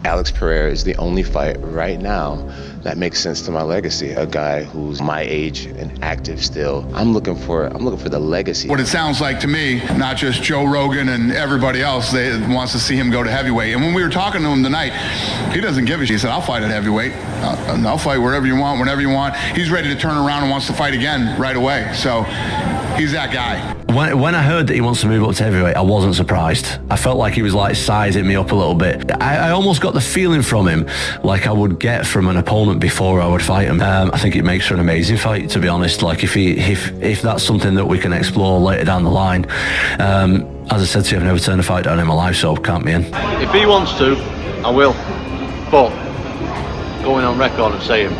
Alex Pereira is the only fight right now that makes sense to my legacy. A guy who's my age and active still. I'm looking for the legacy. What it sounds like to me, not just Joe Rogan and everybody else, they wants to see him go to heavyweight. And when we were talking to him tonight, he doesn't give a shit. He said, I'll fight at heavyweight. I'll fight wherever you want, whenever you want. He's ready to turn around and wants to fight again right away. So he's that guy. When I heard that he wants to move up to heavyweight, I wasn't surprised. I felt like he was like sizing me up a little bit. I almost got the feeling from him like I would get from an opponent before I would fight him. I think it makes for an amazing fight, to be honest. Like if that's something that we can explore later down the line. As I said to you, I've never turned a fight down in my life, so count me in. If he wants to, I will. But going on record and saying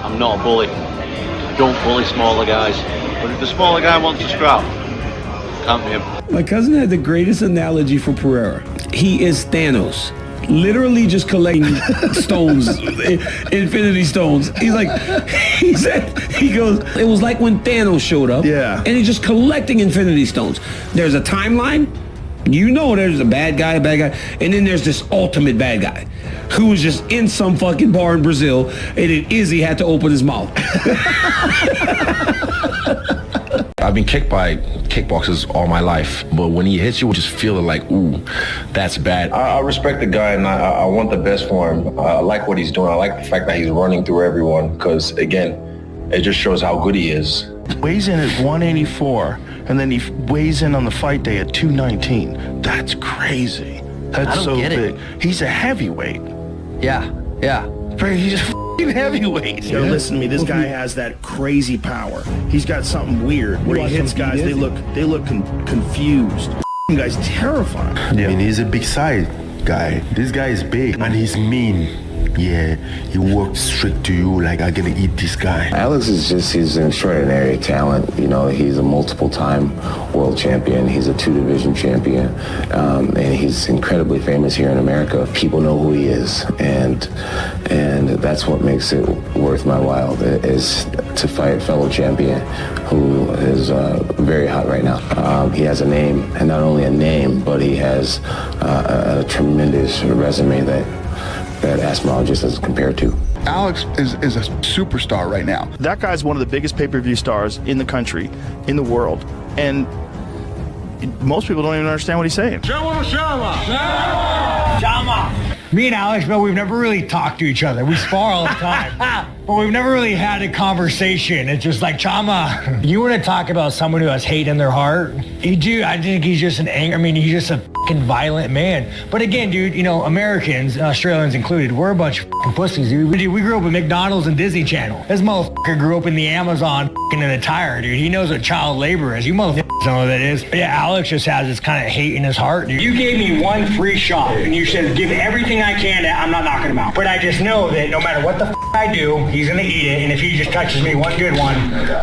I'm not a bully. I don't bully smaller guys. But if the smaller guy wants to scrap, count me in. My cousin had the greatest analogy for Pereira. He is Thanos. Literally just collecting stones, infinity stones. He goes, it was like when Thanos showed up. Yeah. And he's just collecting infinity stones. There's a timeline. You know there's a bad guy, and then there's this ultimate bad guy who was just in some fucking bar in Brazil, and then Izzy had to open his mouth. I've been kicked by kickboxers all my life, but when he hits you, you just feel it like, ooh, that's bad. I respect the guy, and I want the best for him. I like what he's doing. I like the fact that he's running through everyone, because, again, it just shows how good he is. Weighs in at 184, and then he weighs in on the fight day at 219. That's crazy. That's so big. He's a heavyweight. Yeah. He's just f***ing heavyweight. Yo, listen to me. This guy has that crazy power. He's got something weird where he hits guys. They look confused. F***ing guy's terrifying. Yeah. I mean, he's a big side guy. This guy is big and he's mean. Yeah, he walks straight to you like, I'm gonna eat this guy. Alex he's an extraordinary talent. You know, he's a multiple-time world champion. He's a 2-division champion. And he's incredibly famous here in America. People know who he is. And that's what makes it worth my while, is to fight a fellow champion who is very hot right now. He has a name, and not only a name, but he has a tremendous resume that Aspinall just doesn't compare to. Alex is a superstar right now. That guy's one of the biggest pay-per-view stars in the country, in the world, and most people don't even understand what he's saying. Me and Alex, but we've never really talked to each other. We spar all the time, but we've never really had a conversation. It's just like, Chama, you want to talk about someone who has hate in their heart? You do. I think he's just he's just a fucking violent man. But again, dude, you know, Americans, Australians included, we're a bunch of fucking pussies, dude. We grew up with McDonald's and Disney Channel. This motherfucker grew up in the Amazon fucking in a tire, dude. He knows what child labor is. You motherfuckers know what that is. But yeah, Alex just has this kind of hate in his heart, dude. You gave me one free shot, and you said, give everything I can, I'm not knocking him out. But I just know that no matter what the I do, he's gonna eat it, and if he just touches me one good one,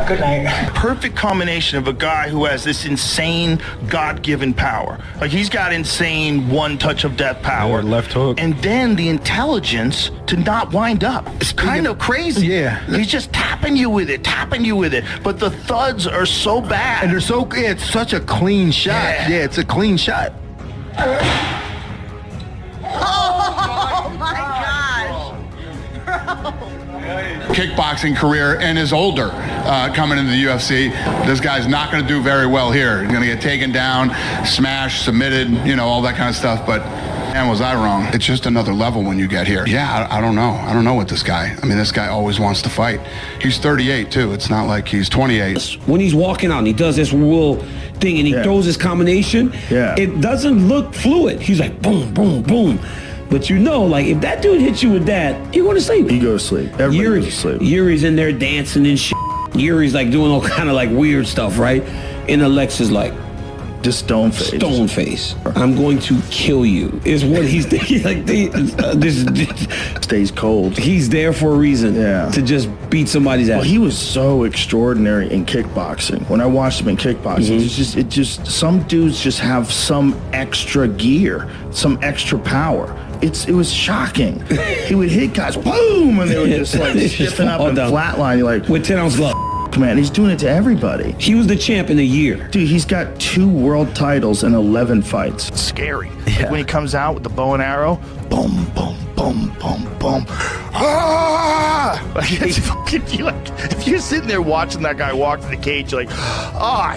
good night. Perfect combination of a guy who has this insane God-given power. Like, he's got insane one touch of death power. Left hook. And then the intelligence to not wind up. It's kind of crazy. Yeah. He's just tapping you with it. But the thuds are so bad. And it's such a clean shot. Yeah, it's a clean shot. Oh my gosh. Kickboxing career and is older coming into the UFC. This guy's not going to do very well here. He's going to get taken down, smashed, submitted, you know, all that kind of stuff. But man, was I wrong. It's just another level when you get here. Yeah, I don't know. I don't know with this guy. I mean, this guy always wants to fight. He's 38 too. It's not like he's 28. When he's walking out and he does this whirl thing and he throws his combination, it doesn't look fluid. He's like boom, boom, boom. But you know, like, if that dude hits you with that, you're going to sleep. You go to sleep. Everybody goes to sleep. Yuri's in there dancing and shit. Yuri's like doing all kind of like weird stuff, right? And Alexa's like, just stone face. Stone face. I'm going to kill you, is what he's thinking. Like, this stays cold. He's there for a reason. Yeah. To just beat somebody's ass. Well, he was so extraordinary in kickboxing. When I watched him in kickboxing, it just some dudes just have some extra gear, some extra power. It was shocking. He would hit guys, boom, and they would just like stiffen up and flatline. You're like, with 10-ounce glove. Man, he's doing it to everybody. He was the champ in a year. Dude, he's got 2 world titles and 11 fights. It's scary. Yeah. Like when he comes out with the bow and arrow, boom, boom, boom. boom, boom, boom. Ah! Like, it's fucking, if you're sitting there watching that guy walk to the cage, you're like, ah,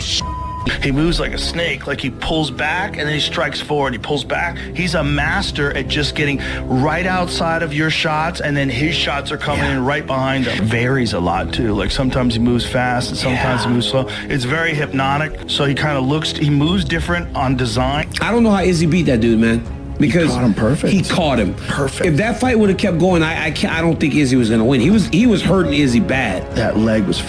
He moves like a snake, like he pulls back and then he strikes forward, he pulls back. He's a master at just getting right outside of your shots, and then his shots are coming in right behind him. Varies a lot too, like sometimes he moves fast and sometimes he moves slow. It's very hypnotic, so he moves different on design. I don't know how Izzy beat that dude, man. Because he caught him perfect. He caught him perfect. If that fight would have kept going, I don't think Izzy was gonna win. He was hurting Izzy bad. That leg was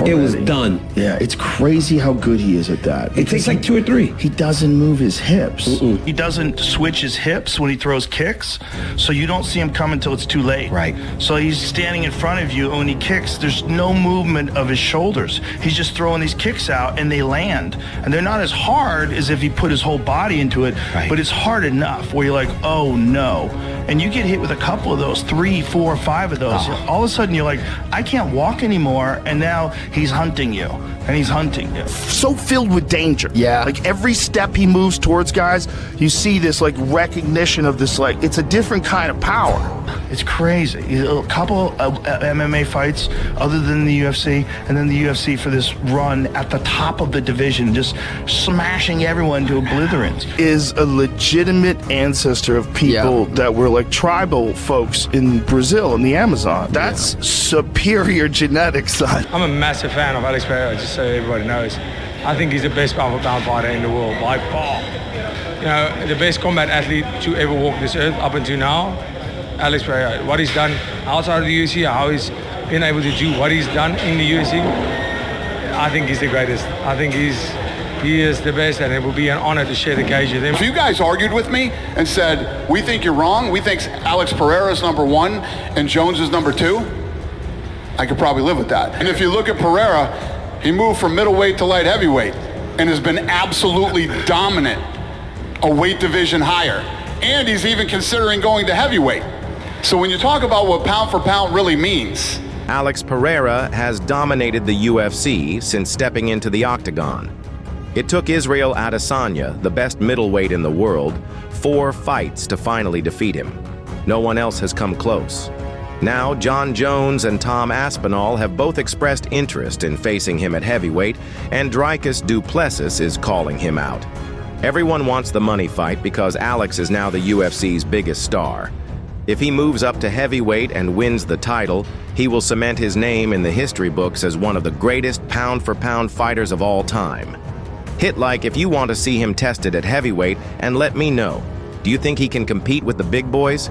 It was done. Yeah, it's crazy how good he is at that. It takes like 2 or 3. He doesn't move his hips. He doesn't switch his hips when he throws kicks, so you don't see him come until it's too late. Right. So he's standing in front of you, and when he kicks, there's no movement of his shoulders. He's just throwing these kicks out, and they land. And they're not as hard as if he put his whole body into it, but it's hard enough where you're like, oh no. And you get hit with a couple of those, 3, 4, 5 of those. All of a sudden, you're like, I can't walk anymore, and now he's hunting you, and he's hunting you. So filled with danger. Yeah. Like every step he moves towards guys, you see this like recognition of this, like, it's a different kind of power. It's crazy. A couple of MMA fights other than the UFC, and then the UFC for this run at the top of the division, just smashing everyone to obliterance. Is a legitimate ancestor of people that were like tribal folks in Brazil in the Amazon. That's superior genetics, son. I'm a massive fan of Alex Pereira, just so everybody knows. I think he's the best pound-for-pound fighter in the world by far. You know, the best combat athlete to ever walk this earth up until now. Alex Pereira, what he's done outside of the UFC, how he's been able to do what he's done in the UFC, I think he's the greatest. I think he is the best, and it will be an honor to share the cage with him. If you guys argued with me and said, we think you're wrong, we think Alex Pereira is number 1 and Jones is number 2, I could probably live with that. And if you look at Pereira, he moved from middleweight to light heavyweight and has been absolutely dominant, a weight division higher. And he's even considering going to heavyweight. So when you talk about what pound for pound really means. Alex Pereira has dominated the UFC since stepping into the octagon. It took Israel Adesanya, the best middleweight in the world, 4 fights to finally defeat him. No one else has come close. Now, Jon Jones and Tom Aspinall have both expressed interest in facing him at heavyweight, and Dricus du Plessis is calling him out. Everyone wants the money fight because Alex is now the UFC's biggest star. If he moves up to heavyweight and wins the title, he will cement his name in the history books as one of the greatest pound-for-pound fighters of all time. Hit like if you want to see him tested at heavyweight, and let me know. Do you think he can compete with the big boys?